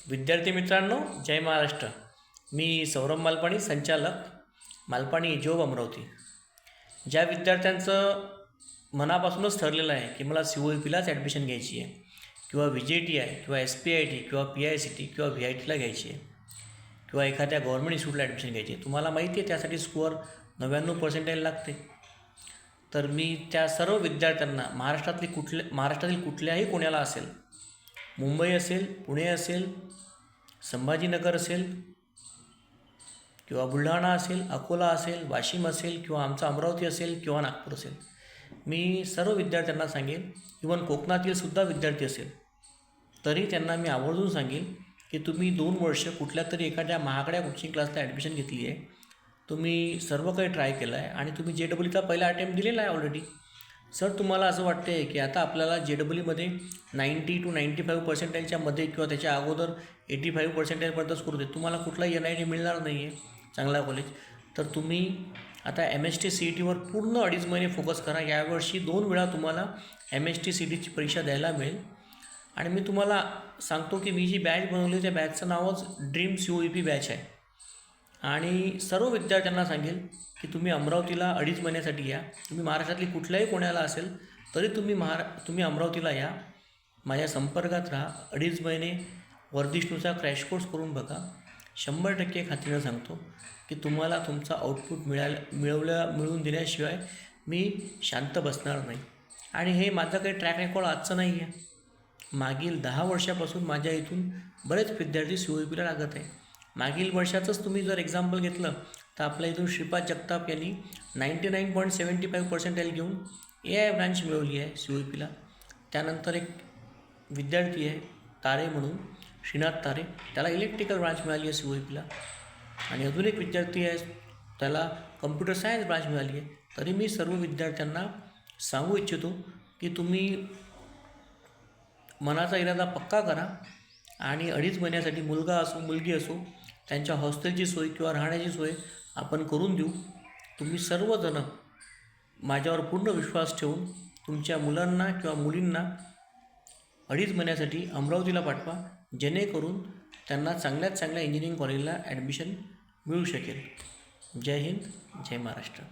विद्यार्थी मित्रांनो, जय महाराष्ट्र. मी सौरभ मालपाणी, संचालक मालपाणी जॉब अमरावती. ज्या विद्यार्थ्यांचं मनापासूनच ठरलेलं आहे की मला COEPलाच ॲडमिशन घ्यायची आहे किंवा VJTI किंवा SPIT किंवा PICT किंवा VITला घ्यायची आहे किंवा एखाद्या गव्हर्नमेंट इन्स्टिट्यूटला ॲडमिशन घ्यायची आहे, तुम्हाला माहिती आहे त्यासाठी स्कोअर 99% लागते. तर मी त्या सर्व विद्यार्थ्यांना महाराष्ट्रातील कुठल्याही कोणाला असेल, मुंबई असेल, पुणे असेल, संभाजीनगर असेल किंवा बुलढाणा असेल, अकोला असेल, वाशिम असेल किंवा आमचा अमरावती असेल किंवा नागपूर असेल, मी सर्व विद्यार्थ्यांना सांगेन, इवन कोकणातील सुद्धा विद्यार्थी असेल तरी त्यांना मी आवर्जून सांगेन की तुम्ही 2 वर्ष कुठल्या तरी एखाद्या महागड्या कोचिंग क्लासला ॲडमिशन घेतली आहे, तुम्ही सर्व काही ट्राय केलं आहे आणि तुम्ही JEEचा पहिला अटेम्प्ट दिलेला आहे ऑलरेडी. सर, तुम्हाला असं वाटतं आहे की आता आपल्याला JEEमध्ये 90 to 95% मध्ये किंवा त्याच्या अगोदर 85% स्कोर देत, तुम्हाला कुठलाही NIT मिळणार नाही आहे चांगला कॉलेज, तर तुम्ही आता MST CETवर पूर्ण 2.5 महिने फोकस करा. यावर्षी 2 वेळा तुम्हाला MST CETची परीक्षा द्यायला मिळेल. आणि मी तुम्हाला सांगतो की मी जी बॅच बनवली त्या बॅचचं नावच ड्रीम COEP बॅच आहे. आणि सर्व विद्यार्थ्यांना सांगेल की तुम्ही अमरावतीला 2.5 महिन्यासाठी या. तुम्ही महाराष्ट्रातली कुठल्याही कोणाला असेल तरी तुम्ही अमरावतीला या, माझ्या संपर्कात राहा. 2.5 महिने वर्धिष्णूचा क्रॅश कोर्स करून बघा. 100% खात्रीनं सांगतो की तुम्हाला तुमचा आउटपुट मिळवून दिल्याशिवाय मी शांत बसणार नाही. आणि हे माझं काही ट्रॅक रेकॉर्ड आजचं नाही आहे. मागील 10 वर्षापासून माझ्या इथून बरेच विद्यार्थी COEPला लागत आहे. मागील वर्षाचंच तुम्ही जर एक्झाम्पल घेतलं तर आपल्या इथून श्रीपाद जगताप यांनी 99.75% घेऊन AI ब्रांच मिळवली आहे COEPला. त्यानंतर एक विद्यार्थी आहे तारे म्हणून, श्रीनाथ तारे, त्याला इलेक्ट्रिकल ब्रांच मिळाली आहे COEPला. आणि अजून एक विद्यार्थी आहे, त्याला कम्प्युटर सायन्स ब्रांच मिळाली आहे. तरी मी सर्व विद्यार्थ्यांना सांगू इच्छितो की तुम्ही मनाचा इरादा पक्का करा आणि 2.5 महिन्यासाठी मुलगा असो मुलगी असो त्यांच्या हॉस्टेलची सोय किंवा राहण्याची सोय आपण करून देऊ. तुम्ही सर्वजण माझ्यावर पूर्ण विश्वास ठेवून तुमच्या मुलांना किंवा मुलींना 2.5 महिन्यासाठी अमरावतीला पाठवा, जेणेकरून त्यांना चांगल्यात चांगल्या इंजिनिअरिंग कॉलेजला ॲडमिशन मिळू शकेल. जय हिंद, जय महाराष्ट्र.